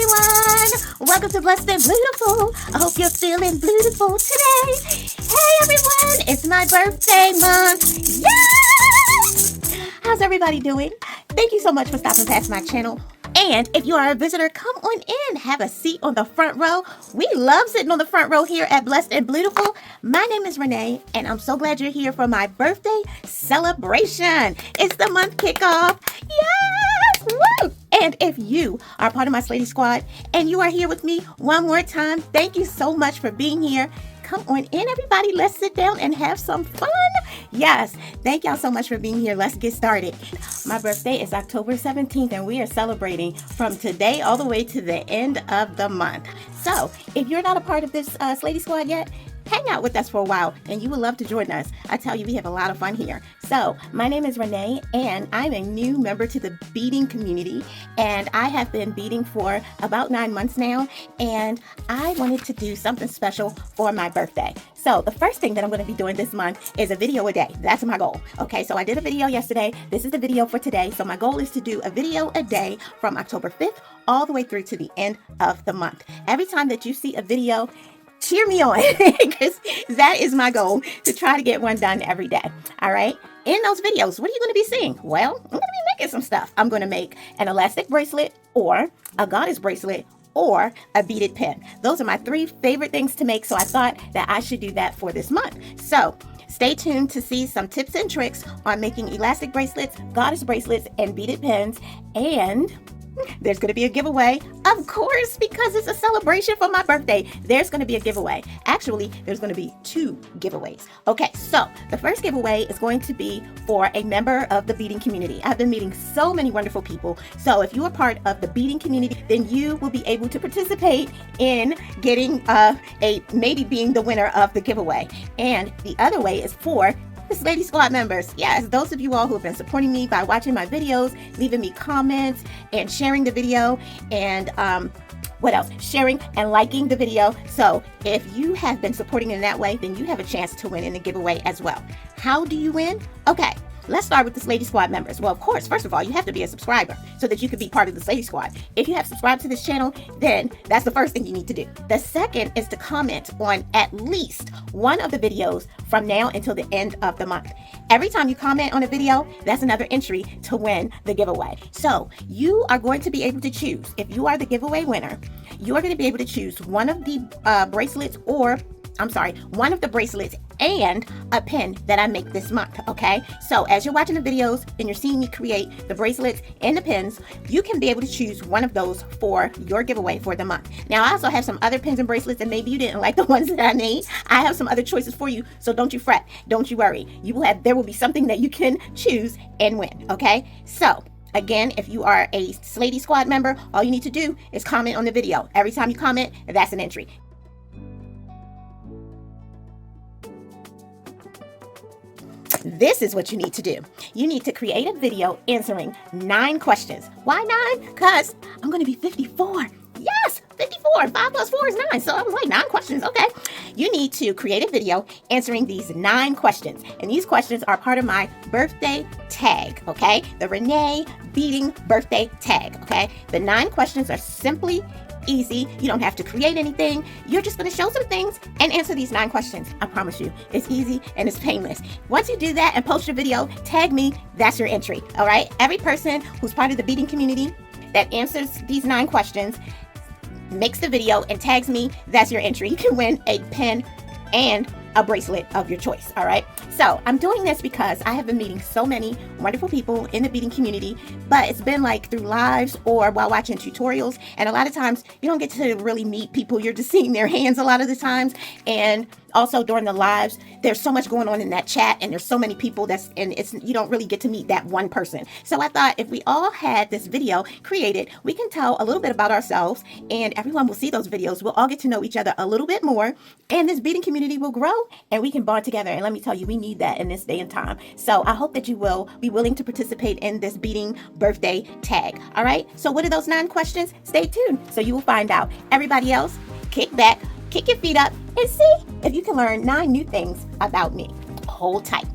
everyone! Welcome to Blessed and Bluetiful. I hope you're feeling beautiful today. Hey everyone, it's my birthday month. Yay! How's everybody doing? Thank you so much for stopping past my channel. And if you are a visitor, come on in, have a seat on the front row. We love sitting on the front row here at Blessed and Bluetiful. My name is Renee, and I'm so glad you're here for my birthday celebration. It's the month kickoff. Yes! Woo! And if you are part of my Slady Squad and you are here with me one more time, thank you so much for being here. Come on in, everybody. Let's sit down and have some fun. Yes, thank y'all so much for being here. Let's get started. My birthday is October 17th, and we are celebrating from today all the way to the end of the month. So if you're not a part of this Slady Squad yet, hang out with us for a while and you would love to join us. I tell you, we have a lot of fun here. So my name is Renee and I'm a new member to the beading community, and I have been beading for about 9 months now, and I wanted to do something special for my birthday. So the first thing that I'm going to be doing this month is a video a day. That's my goal. Okay, so I did a video yesterday. This is the video for today. So my goal is to do a video a day from October 5th all the way through to the end of the month. Every time that you see a video, cheer me on, because that is my goal, to try to get one done every day. All right. In those videos, what are you going to be seeing? Well, I'm going to be making some stuff. I'm going to make an elastic bracelet, or a goddess bracelet, or a beaded pin. Those are my 3 favorite things to make. So I thought that I should do that for this month. So stay tuned to see some tips and tricks on making elastic bracelets, goddess bracelets, and beaded pins. And there's going to be a giveaway, of course, because it's a celebration for my birthday. There's going to be a giveaway. Actually, there's going to be 2 giveaways. Okay, so the first giveaway is going to be for a member of the beading community. I've been meeting so many wonderful people. So if you are part of the beading community, then you will be able to participate in getting maybe being the winner of the giveaway. And the other way is for the Slady Squad members. Yes, those of you all who have been supporting me by watching my videos, leaving me comments, and sharing the video, and what else? Sharing and liking the video. So if you have been supporting in that way, then you have a chance to win in the giveaway as well. How do you win? Okay, let's start with the Slady Squad members. Well, of course, first of all, you have to be a subscriber so that you can be part of the Slady Squad. If you have subscribed to this channel, then that's the first thing you need to do. The second is to comment on at least one of the videos from now until the end of the month. Every time you comment on a video, that's another entry to win the giveaway. So you are going to be able to choose. If you are the giveaway winner, you are going to be able to choose one of the one of the bracelets and a pin that I make this month. Okay, so as you're watching the videos and you're seeing me create the bracelets and the pins, you can be able to choose one of those for your giveaway for the month. Now, I also have some other pins and bracelets, and maybe you didn't like the ones that I made. I have some other choices for you, so don't you fret, don't you worry. There will be something that you can choose and win. Okay, so again, if you are a Slady Squad member, all you need to do is comment on the video. Every time you comment, that's an entry. This is what you need to do. You need to create a video answering 9 questions. Why 9? Because I'm going to be 54. Yes, 54. 5 plus 4 is 9. So I was like, 9 questions. Okay. You need to create a video answering these 9 questions. And these questions are part of my birthday tag. Okay. The Renee Beading birthday tag. Okay. The 9 questions are simply easy. You don't have to create anything. You're just going to show some things and answer these 9 questions. I promise you, it's easy and it's painless. Once you do that and post your video, tag me. That's your entry. All right. Every person who's part of the beading community that answers these 9 questions, makes the video and tags me, that's your entry. You can win a pin and a bracelet of your choice. All right. So I'm doing this because I have been meeting so many wonderful people in the beading community, but it's been like through lives or while watching tutorials. And a lot of times you don't get to really meet people. You're just seeing their hands a lot of the times. And also during the lives, there's so much going on in that chat, and there's so many people you don't really get to meet that one person. So I thought if we all had this video created, we can tell a little bit about ourselves, and everyone will see those videos. We'll all get to know each other a little bit more, and this beading community will grow, and we can bond together. And let me tell you, we need that in this day and time. So I hope that you will be willing to participate in this beading birthday tag. All right. So what are those 9 questions? Stay tuned so you will find out. Everybody else, kick back, kick your feet up, and see if you can learn 9 new things about me. Hold tight.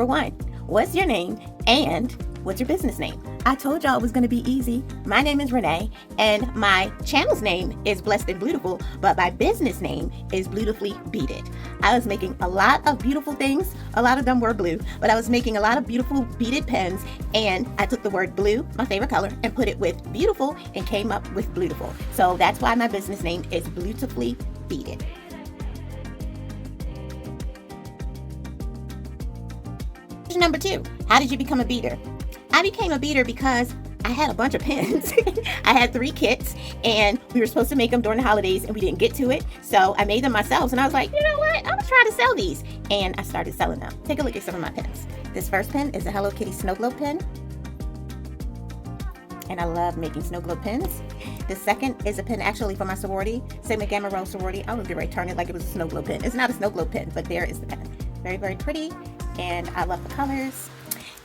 Number 1, what's your name and what's your business name? I told y'all it was going to be easy. My name is Renee, and my channel's name is Blessed and Bluetiful, but my business name is Beautifully Beaded. I was making a lot of beautiful things. A lot of them were blue, but I was making a lot of beautiful beaded pens, and I took the word blue, my favorite color, and put it with beautiful and came up with Bluetiful. So that's why my business name is Beautifully Beaded. Number 2, how did you become a beader? I became a beader because I had a bunch of pens. I had 3 kits, and we were supposed to make them during the holidays, and we didn't get to it. So I made them myself, and I was like, you know what? I'm gonna try to sell these. And I started selling them. Take a look at some of my pens. This first pen is a Hello Kitty snow globe pen. And I love making snow globe pens. The second is a pen actually for my sorority, Sigma Gamma Rho sorority. I was getting ready to turn it like it was a snow globe pen. It's not a snow globe pen, but there is the pen. Very, very pretty, and I love the colors.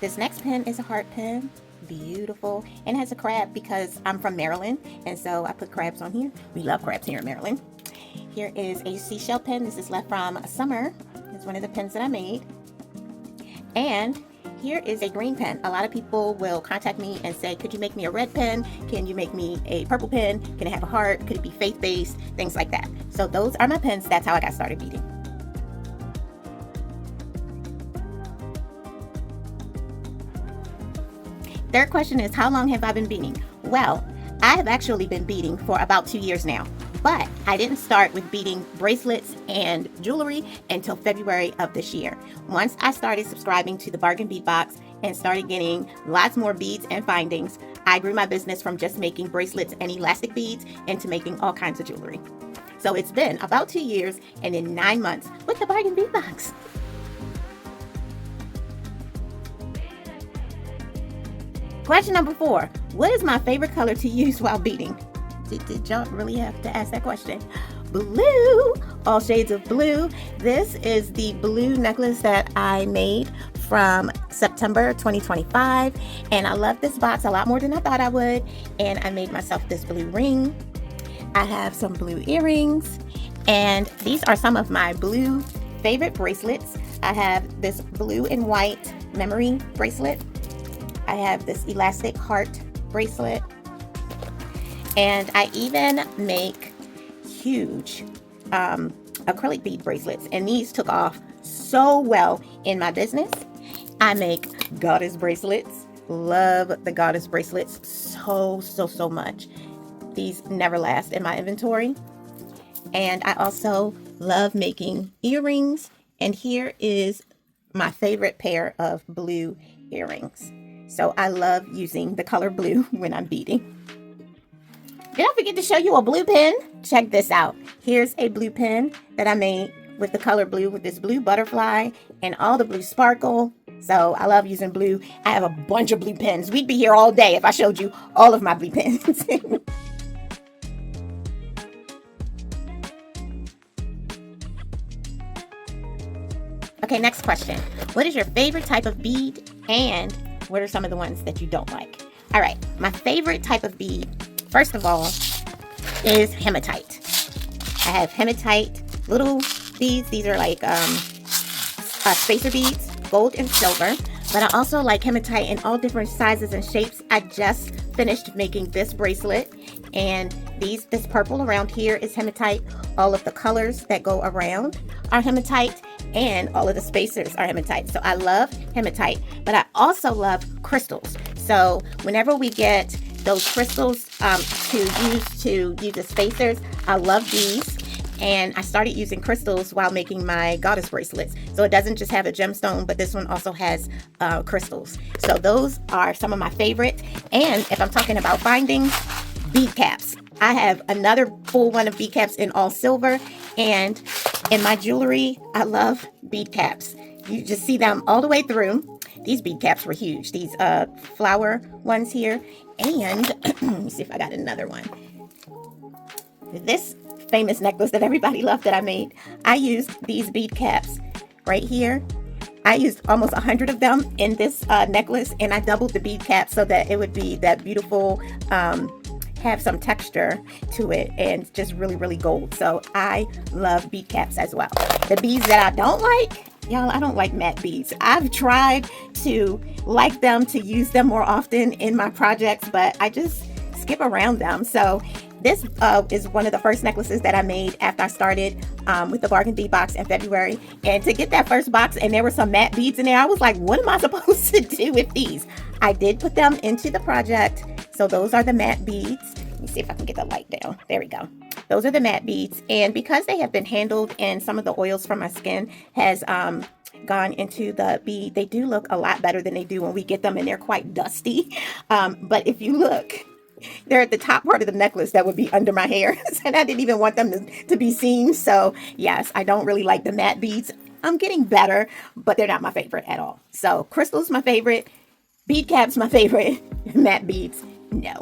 This next pen is a heart pen. Beautiful, and it has a crab because I'm from Maryland, and so I put crabs on here. We love crabs here in Maryland. Here is a seashell pen. This is left from summer. It's one of the pens that I made. And here is a green pen. A lot of people will contact me and say, could you make me a red pen? Can you make me a purple pen? Can it have a heart? Could it be faith-based? Things like that. So those are my pens. That's how I got started beading. Third question is, how long have I been beading? Well, I have actually been beading for about 2 years now, but I didn't start with beading bracelets and jewelry until February of this year. Once I started subscribing to the Bargain Bead Box and started getting lots more beads and findings, I grew my business from just making bracelets and elastic beads into making all kinds of jewelry. So it's been about 2 years and in 9 months with the Bargain Bead Box. Question number 4, what is my favorite color to use while beading? Did y'all really have to ask that question? Blue, all shades of blue. This is the blue necklace that I made from September 2025, and I love this box a lot more than I thought I would, and I made myself this blue ring. I have some blue earrings, and these are some of my blue favorite bracelets. I have this blue and white memory bracelet. I have this elastic heart bracelet, and I even make huge acrylic bead bracelets, and these took off so well in my business. I make goddess bracelets. Love the goddess bracelets so much. These never last in my inventory. And I also love making earrings, and here is my favorite pair of blue earrings. So I love using the color blue when I'm beading. Did I forget to show you a blue pen? Check this out. Here's a blue pen that I made with the color blue, with this blue butterfly and all the blue sparkle. So I love using blue. I have a bunch of blue pens. We'd be here all day if I showed you all of my blue pens. Okay, next question. What is your favorite type of bead, and what are some of the ones that you don't like? All right, my favorite type of bead, first of all, is hematite. I have hematite little beads. These are like spacer beads, gold and silver. But I also like hematite in all different sizes and shapes. I just finished making this bracelet, and this purple around here is hematite. All of the colors that go around are hematite, and all of the spacers are hematite. So I love hematite, but I also love crystals. So whenever we get those crystals to use as spacers, I love these. And I started using crystals while making my goddess bracelets. So it doesn't just have a gemstone, but this one also has crystals. So those are some of my favorites. And if I'm talking about bindings, bead caps. I have another full one of bead caps in all silver. And in my jewelry, I love bead caps. You just see them all the way through. These bead caps were huge. These flower ones here. And let me see if I got another one. This famous necklace that everybody loved that I made, I used these bead caps right here. I used almost 100 of them in this necklace, and I doubled the bead cap so that it would be that beautiful have some texture to it and just really, really gold. So I love bead caps as well. The beads that I don't like, y'all, I don't like matte beads. I've tried to like them, to use them more often in my projects, but I just skip around them. So this is one of the first necklaces that I made after I started with the bargain bead box in February. And to get that first box and there were some matte beads in there, I was like, what am I supposed to do with these? I did put them into the project. So those are the matte beads. Let me see if I can get the light down. There we go. Those are the matte beads. And because they have been handled and some of the oils from my skin has gone into the bead, they do look a lot better than they do when we get them and they're quite dusty. But if you look, they're at the top part of the necklace that would be under my hair. And I didn't even want them to be seen. So yes, I don't really like the matte beads. I'm getting better, but they're not my favorite at all. So crystal's my favorite. Bead caps my favorite. Matte beads, no.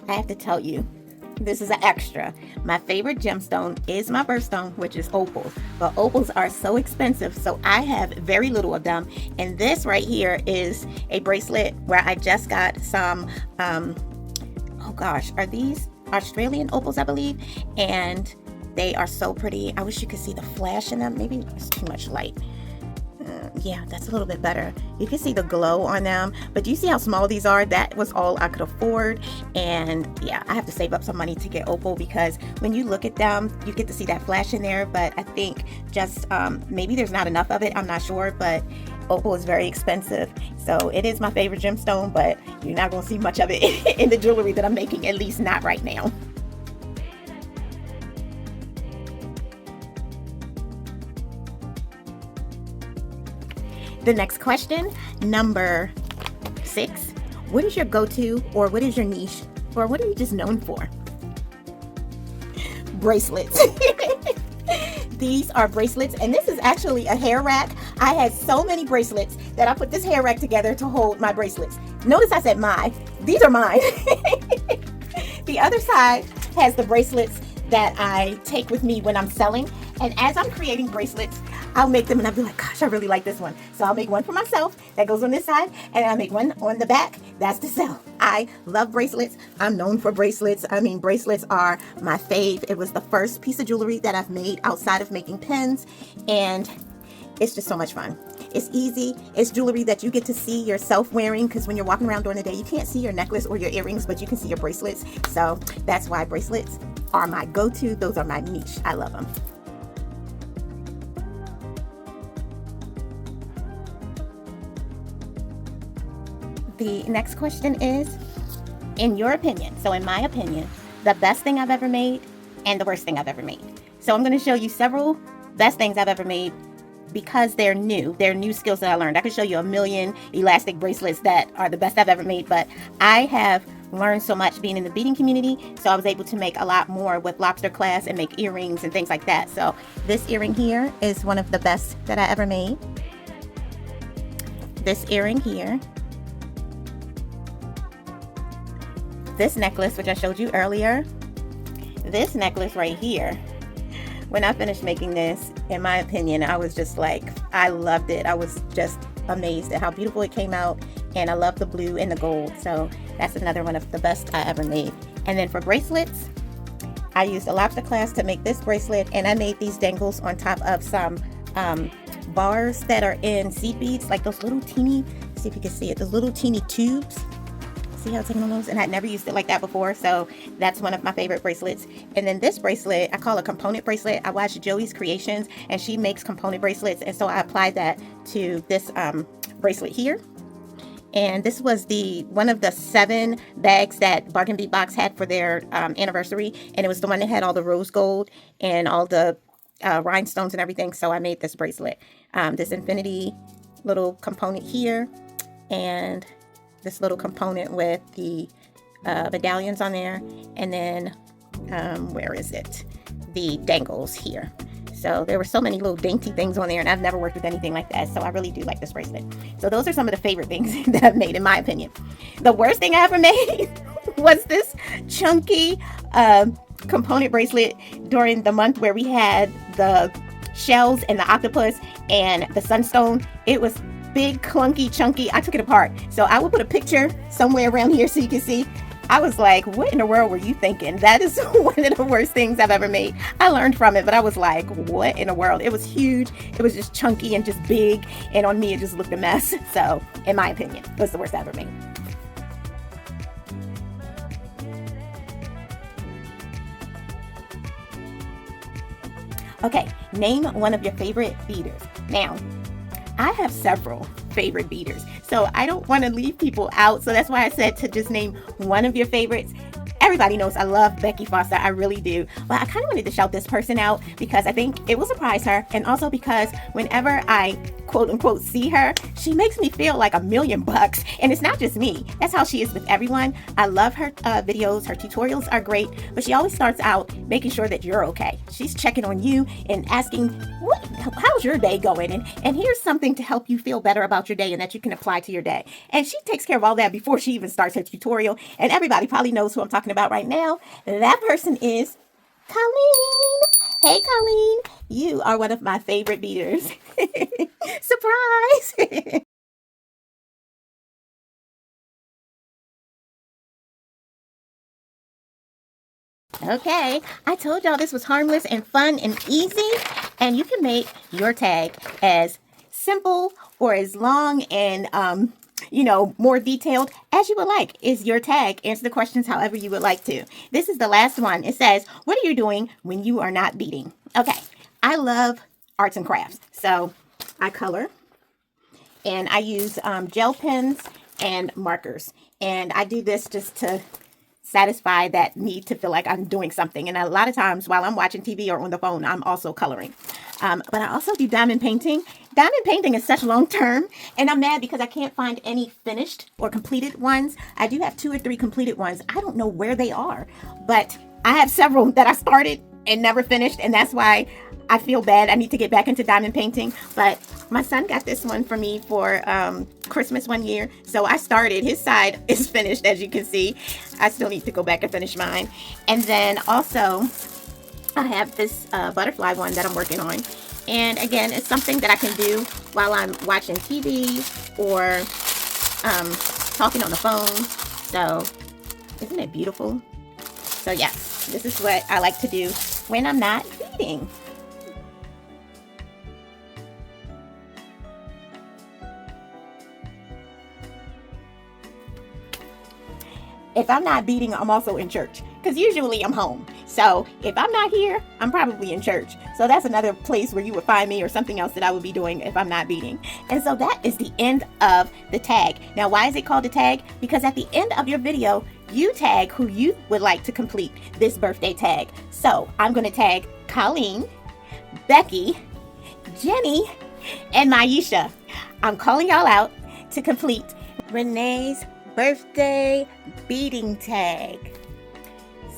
I have to tell you, this is an extra. My favorite gemstone is my birthstone, which is opals. But opals are so expensive, so I have very little of them. And this right here is a bracelet where I just got some, oh gosh, are these Australian opals, I believe? And they are so pretty. I wish you could see the flash in them. Maybe it's too much light. Yeah, that's a little bit better. You can see the glow on them, but do you see how small these are? That was all I could afford. And yeah, I have to save up some money to get opal because when you look at them, you get to see that flash in there. But I think just maybe there's not enough of it. I'm not sure, but opal is very expensive. So it is my favorite gemstone, but you're not going to see much of it in the jewelry that I'm making, at least not right now. The next question, number 6, what is your go-to, or what is your niche, or what are you just known for? Bracelets. These are bracelets, and this is actually a hair rack. I had so many bracelets that I put this hair rack together to hold my bracelets. Notice I said my. These are mine. The other side has the bracelets that I take with me when I'm selling. And as I'm creating bracelets, I'll make them and I'll be like, gosh, I really like this one. So I'll make one for myself that goes on this side, and I'll make one on the back that's to sell. I love bracelets. I'm known for bracelets. I mean, bracelets are my fave. It was the first piece of jewelry that I've made outside of making pins, and it's just so much fun. It's easy. It's jewelry that you get to see yourself wearing, because when you're walking around during the day, you can't see your necklace or your earrings, but you can see your bracelets. So that's why bracelets are my go-to. Those are my niche. I love them. The next question is, in your opinion, so in my opinion, the best thing I've ever made and the worst thing I've ever made. So I'm going to show you several best things I've ever made because they're new. They're new skills that I learned. I could show you a million elastic bracelets that are the best I've ever made, but I have learned so much being in the beading community, so I was able to make a lot more with lobster class and make earrings and things like that. So this earring here is one of the best that I ever made. This earring here. This necklace, which I showed you earlier. This necklace right here. When I finished making this, in my opinion, I was just like, I loved it. I was just amazed at how beautiful it came out. And I love the blue and the gold. So that's another one of the best I ever made. And then for bracelets, I used a lobster clasp to make this bracelet. And I made these dangles on top of some bars that are in seed beads, like those little teeny, see if you can see it, those little teeny tubes. See how it's taking on those? And I'd never used it like that before, so that's one of my favorite bracelets. And then this bracelet, I call a component bracelet. I watched Joey's Creations, and she makes component bracelets, and so I applied that to this bracelet here. And this was one of the 7 bags that Bargain Bead Box had for their anniversary, and it was the one that had all the rose gold and all the rhinestones and everything. So I made this bracelet, this infinity little component here, and this little component with the medallions on there, and then where is it? The dangles here. So there were so many little dainty things on there, and I've never worked with anything like that, so I really do like this bracelet. So those are some of the favorite things that I've made, in my opinion. The worst thing I ever made was this chunky component bracelet during the month where we had the shells and the octopus and the sunstone. It was big, clunky, chunky. I took it apart. So I will put a picture somewhere around here so you can see. I was like, what in the world were you thinking? That is one of the worst things I've ever made. I learned from it, but I was like, what in the world? It was huge. It was just chunky and just big. And on me, it just looked a mess. So in my opinion, it was the worst I ever made. Okay, name one of your favorite beaders. Now, I have several favorite beaders, so I don't want to leave people out. So that's why I said to just name one of your favorites. Everybody knows I love Becky Foster. I really do. But I kind of wanted to shout this person out because I think it will surprise her. And also because whenever I quote unquote see her, she makes me feel like $1,000,000. And it's not just me. That's how she is with everyone. I love her videos. Her tutorials are great. But she always starts out making sure that you're okay. She's checking on you and asking, how's your day going? And here's something to help you feel better about your day and that you can apply to your day. And she takes care of all that before she even starts her tutorial. And everybody probably knows who I'm talking about right now. That person is Colleen. Hey, Colleen. You are one of my favorite beaders. Surprise. Okay, I told y'all this was harmless and fun and easy, and you can make your tag as simple or as long and more detailed as you would like. Is your tag. Answer the questions however you would like to. This is the last one. It says, what are you doing when you are not beading? Okay, I love arts and crafts, so I color, and I use gel pens and markers, and I do this just to satisfy that need to feel like I'm doing something. And a lot of times while I'm watching TV or on the phone, I'm also coloring. But I also do diamond painting. Diamond painting is such long term, and I'm mad because I can't find any finished or completed ones. I do have 2 or 3 completed ones. I don't know where they are, but I have several that I started and never finished, and that's why I feel bad. I need to get back into diamond painting. But my son got this one for me for Christmas one year. So I started. His side is finished, as you can see. I still need to go back and finish mine. And then also, I have this butterfly one that I'm working on. And again, it's something that I can do while I'm watching TV or talking on the phone. So, isn't it beautiful? So yes, this is what I like to do when I'm not beading. If I'm not beading, I'm also in church, because usually I'm home. So if I'm not here, I'm probably in church. So that's another place where you would find me, or something else that I would be doing if I'm not beading. And so that is the end of the tag. Now, why is it called a tag? Because at the end of your video, you tag who you would like to complete this birthday tag. So I'm going to tag Colleen, Becky, Jenny, and Maisha. I'm calling y'all out to complete Renee's birthday beading tag.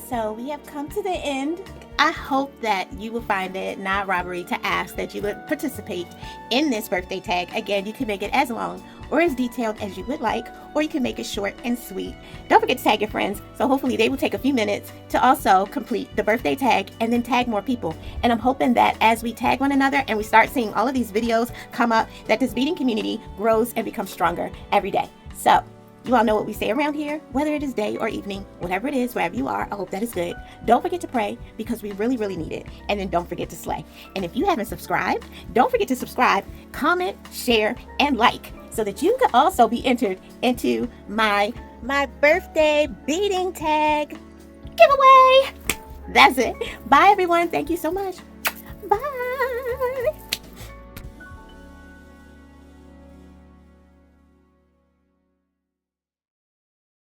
So we have come to the end. I hope that you will find it not robbery to ask that you would participate in this birthday tag. Again, you can make it as long or as detailed as you would like, or you can make it short and sweet. Don't forget to tag your friends, so hopefully they will take a few minutes to also complete the birthday tag and then tag more people. And I'm hoping that as we tag one another and we start seeing all of these videos come up, that this beading community grows and becomes stronger every day. So you all know what we say around here, whether it is day or evening, whatever it is, wherever you are, I hope that is good. Don't forget to pray, because we really, really need it. And then don't forget to slay. And if you haven't subscribed, don't forget to subscribe, comment, share, and like, so that you can also be entered into my birthday beading tag giveaway. That's it. Bye, everyone. Thank you so much. Bye.